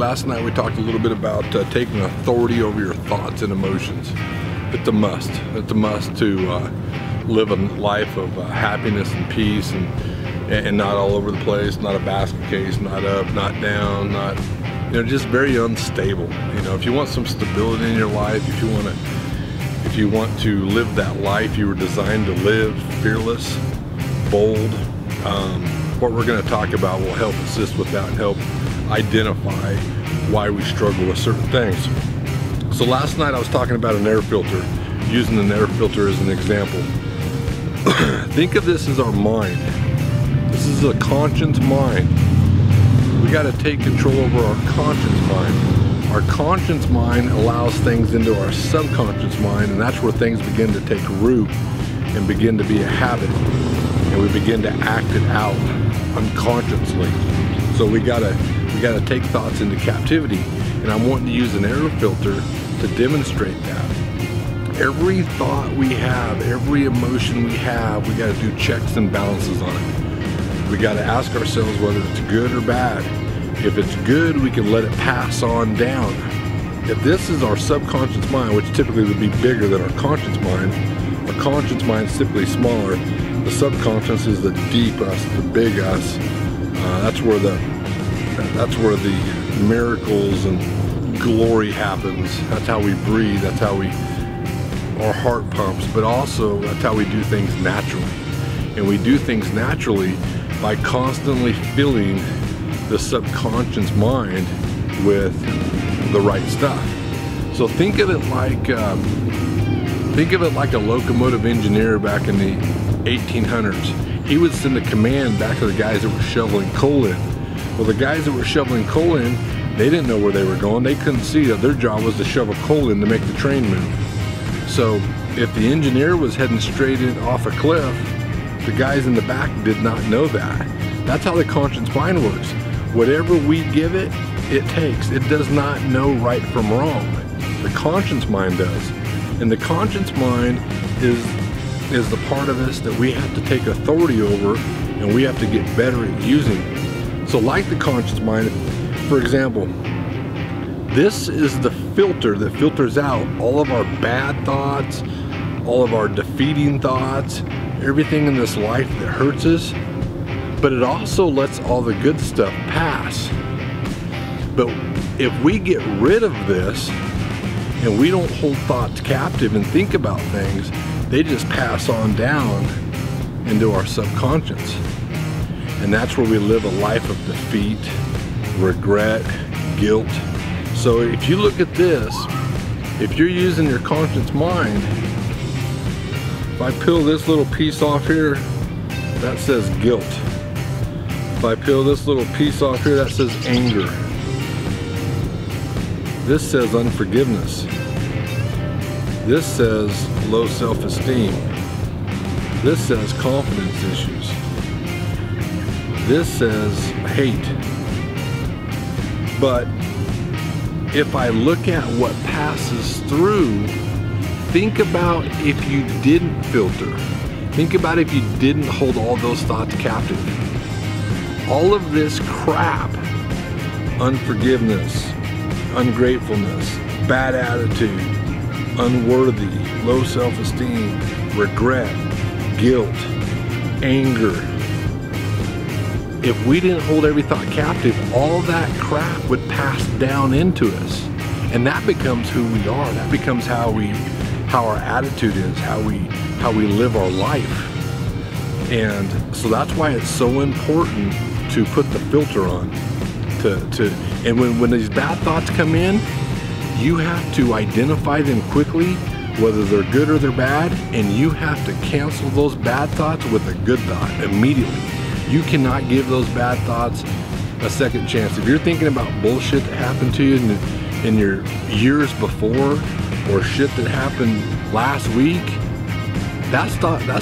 last night we talked a little bit about taking authority over your thoughts and emotions. It's a must. It's a must to live a life of happiness and peace, and not all over the place, not a basket case, not up, not down, not, you know, just very unstable. You know, if you want some stability in your life, if you want to live that life you were designed to live, fearless, bold, what we're going to talk about will help assist with that and help identify why we struggle with certain things. So last night I was talking about an air filter, using an air filter as an example. Think of this as our mind. This is a conscious mind. We got to take control over our conscious mind. Our conscious mind allows things into our subconscious mind, and that's where things begin to take root and begin to be a habit, and we begin to act it out unconsciously. So we gotta take thoughts into captivity, and I'm wanting to use an air filter to demonstrate that. Every thought we have, every emotion we have, we gotta do checks and balances on it. We gotta ask ourselves whether it's good or bad. If it's good, we can let it pass on down. If this is our subconscious mind, which typically would be bigger than our conscious mind, our conscious mind is typically smaller. The subconscious is the deep us, the big us. That's where the miracles and glory happens. That's how we breathe. That's how our heart pumps. But also, that's how we do things naturally. And we do things naturally by constantly filling the subconscious mind with the right stuff. So think of it like a locomotive engineer back in the 1800s. He would send a command back to the guys that were shoveling coal in. Well, the guys that were shoveling coal in, they didn't know where they were going. They couldn't see that their job was to shovel coal in to make the train move. So if the engineer was heading straight in off a cliff, the guys in the back did not know that. That's how the conscious mind works. Whatever we give it, it takes. It does not know right from wrong. The conscious mind does. And the conscious mind is the part of us that we have to take authority over, and we have to get better at using. So like the conscious mind, for example, this is the filter that filters out all of our bad thoughts, all of our defeating thoughts, everything in this life that hurts us, but it also lets all the good stuff pass. But if we get rid of this and we don't hold thoughts captive and think about things, they just pass on down into our subconscious. And that's where we live a life of defeat, regret, guilt. So if you look at this, if you're using your conscious mind, if I peel this little piece off here, that says guilt. If I peel this little piece off here, that says anger. This says unforgiveness. This says low self-esteem. This says confidence issues. This says hate. But if I look at what passes through, think about if you didn't filter. Think about if you didn't hold all those thoughts captive. All of this crap, unforgiveness, ungratefulness, bad attitude, unworthy, low self-esteem, regret, guilt, anger. If we didn't hold every thought captive, all that crap would pass down into us. And that becomes who we are. That becomes how our attitude is, how we live our life. And so that's why it's so important to put the filter on. And when these bad thoughts come in, you have to identify them quickly, whether they're good or they're bad, and you have to cancel those bad thoughts with a good thought immediately. You cannot give those bad thoughts a second chance. If you're thinking about bullshit that happened to you in your years before, or shit that happened last week, that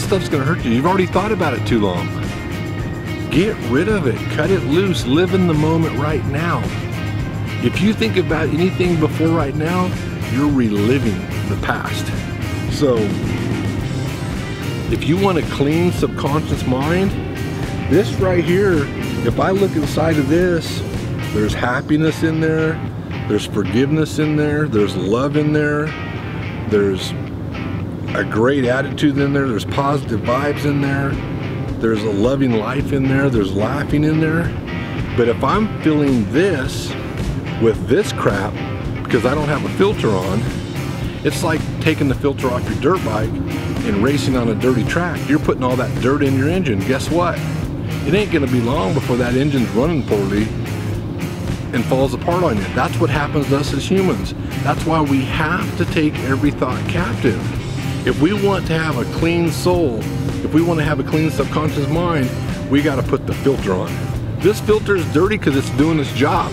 stuff's gonna hurt you. You've already thought about it too long. Get rid of it, cut it loose, live in the moment right now. If you think about anything before right now, you're reliving the past. So if you want a clean subconscious mind, this right here, if I look inside of this, There's happiness in there. There's forgiveness in there. There's love in there. There's a great attitude in there. There's positive vibes in there. There's a loving life in there. There's laughing in there. But if I'm filling this with this crap because I don't have a filter on, it's like taking the filter off your dirt bike and racing on a dirty track. You're putting all that dirt in your engine. Guess what? It ain't gonna be long before that engine's running poorly and falls apart on you. That's what happens to us as humans. That's why we have to take every thought captive. If we want to have a clean soul, if we want to have a clean subconscious mind, we got to put the filter on. This filter is dirty because it's doing its job.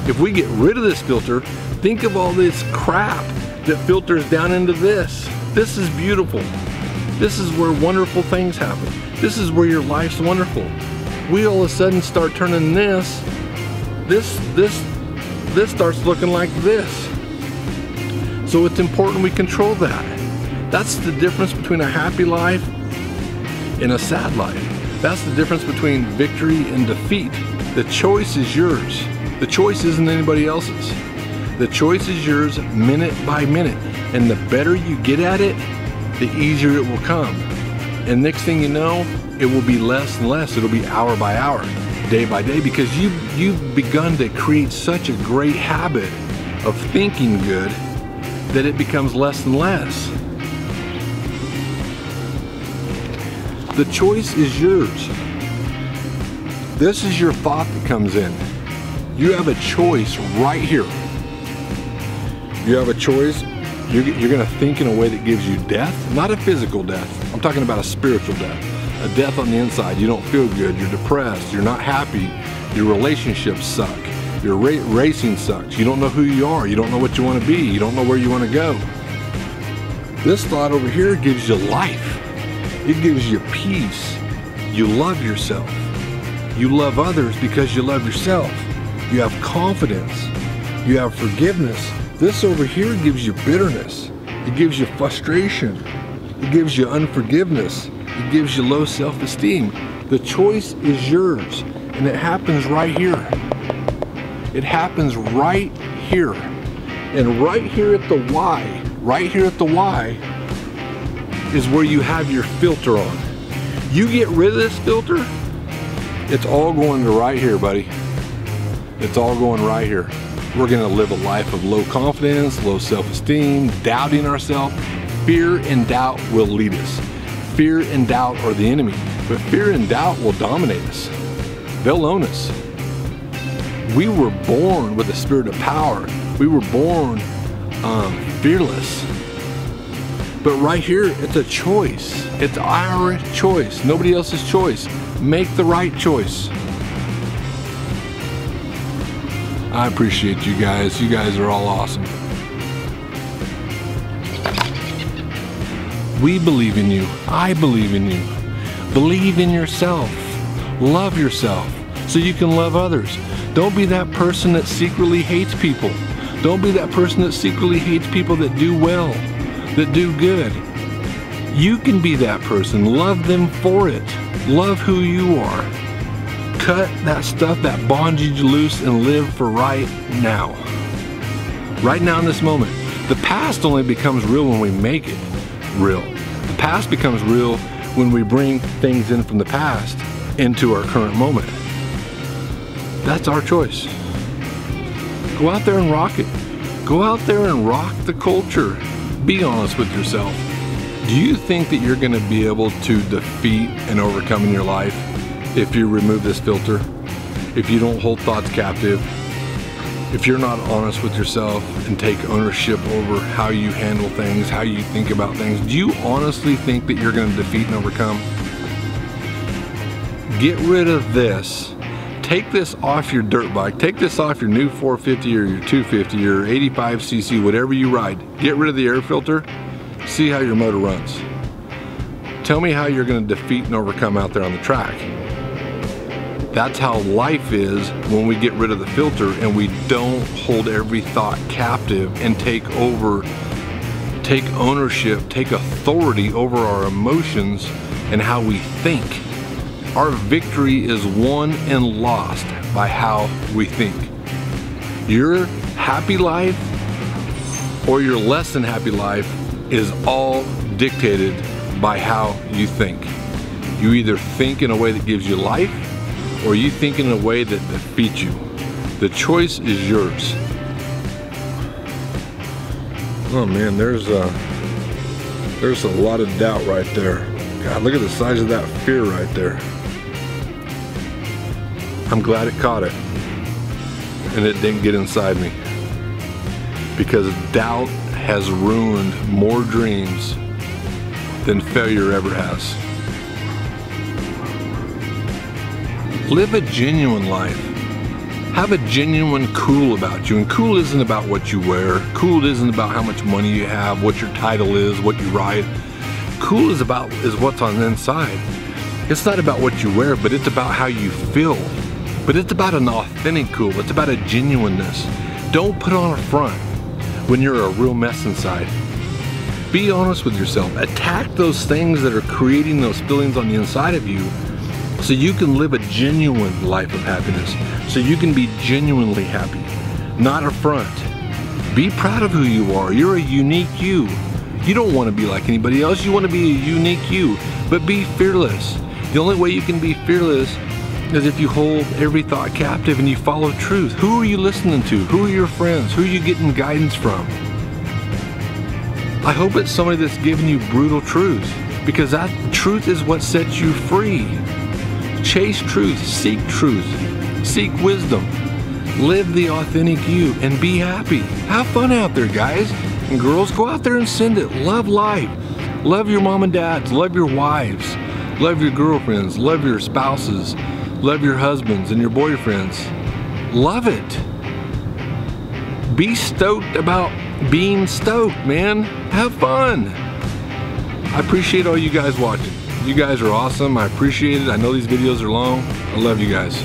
If we get rid of this filter, think of all this crap that filters down into this. This is beautiful. This is where wonderful things happen. This is where your life's wonderful. We all of a sudden start turning this starts looking like this. So it's important we control that. That's the difference between a happy life and a sad life. That's the difference between victory and defeat. The choice is yours. The choice isn't anybody else's. The choice is yours minute by minute. And the better you get at it, the easier it will come. And next thing you know, it will be less and less. It'll be hour by hour, day by day, because you've begun to create such a great habit of thinking good that it becomes less and less. The choice is yours. This is your thought that comes in. You have a choice right here. You have a choice. You're gonna think in a way that gives you death, not a physical death. I'm talking about a spiritual death. A death on the inside. You don't feel good, you're depressed, you're not happy, your relationships suck, your racing sucks, you don't know who you are, you don't know what you want to be, you don't know where you want to go. This thought over here gives you life. It gives you peace. You love yourself. You love others because you love yourself. You have confidence. You have forgiveness. This over here gives you bitterness. It gives you frustration. It gives you unforgiveness. It gives you low self-esteem. The choice is yours, and it happens right here. It happens right here. And right here at the Y, right here at the Y, is where you have your filter on. You get rid of this filter, it's all going to right here, buddy. It's all going right here. We're gonna live a life of low confidence, low self-esteem, doubting ourselves. Fear and doubt will lead us. Fear and doubt are the enemy, but fear and doubt will dominate us. They'll own us. We were born with a spirit of power. We were born fearless. But right here, it's a choice. It's our choice, nobody else's choice. Make the right choice. I appreciate you guys. You guys are all awesome. We believe in you. I believe in you. Believe in yourself. Love yourself so you can love others. Don't be that person that secretly hates people. Don't be that person that secretly hates people that do well, that do good. You can be that person. Love them for it. Love who you are. Cut that stuff, that bondage loose, and live for right now. Right now in this moment. The past only becomes real when we make it real. The past becomes real when we bring things in from the past into our current moment. That's our choice. Go out there and rock it. Go out there and rock the culture. Be honest with yourself. Do you think that you're going to be able to defeat and overcome in your life if you remove this filter? If you don't hold thoughts captive? If you're not honest with yourself and take ownership over how you handle things, how you think about things, do you honestly think that you're going to defeat and overcome? Get rid of this. Take this off your dirt bike. Take this off your new 450 or your 250 or 85cc, whatever you ride. Get rid of the air filter. See how your motor runs. Tell me how you're going to defeat and overcome out there on the track. That's how life is when we get rid of the filter and we don't hold every thought captive and take ownership, take authority over our emotions and how we think. Our victory is won and lost by how we think. Your happy life or your less than happy life is all dictated by how you think. You either think in a way that gives you life, or you think in a way that defeats you. The choice is yours. Oh man, there's a lot of doubt right there. God, look at the size of that fear right there. I'm glad it caught it and it didn't get inside me, because doubt has ruined more dreams than failure ever has. Live a genuine life. Have a genuine cool about you. And cool isn't about what you wear. Cool isn't about how much money you have, what your title is, what you ride. Cool is what's on the inside. It's not about what you wear, but it's about how you feel. But it's about an authentic cool. It's about a genuineness. Don't put on a front when you're a real mess inside. Be honest with yourself. Attack those things that are creating those feelings on the inside of you, so you can live a genuine life of happiness. So you can be genuinely happy, not a front. Be proud of who you are. You're a unique you. You don't want to be like anybody else. You want to be a unique you, but be fearless. The only way you can be fearless is if you hold every thought captive and you follow truth. Who are you listening to? Who are your friends? Who are you getting guidance from? I hope it's somebody that's giving you brutal truth, because that truth is what sets you free. Chase truth, seek wisdom, live the authentic you, and be happy. Have fun out there, guys and girls. Go out there and send it. Love life. Love your mom and dads. Love your wives. Love your girlfriends. Love your spouses. Love your husbands and your boyfriends. Love it. Be stoked about being stoked, man. Have fun. I appreciate all you guys watching. You guys are awesome. I appreciate it. I know these videos are long. I love you guys.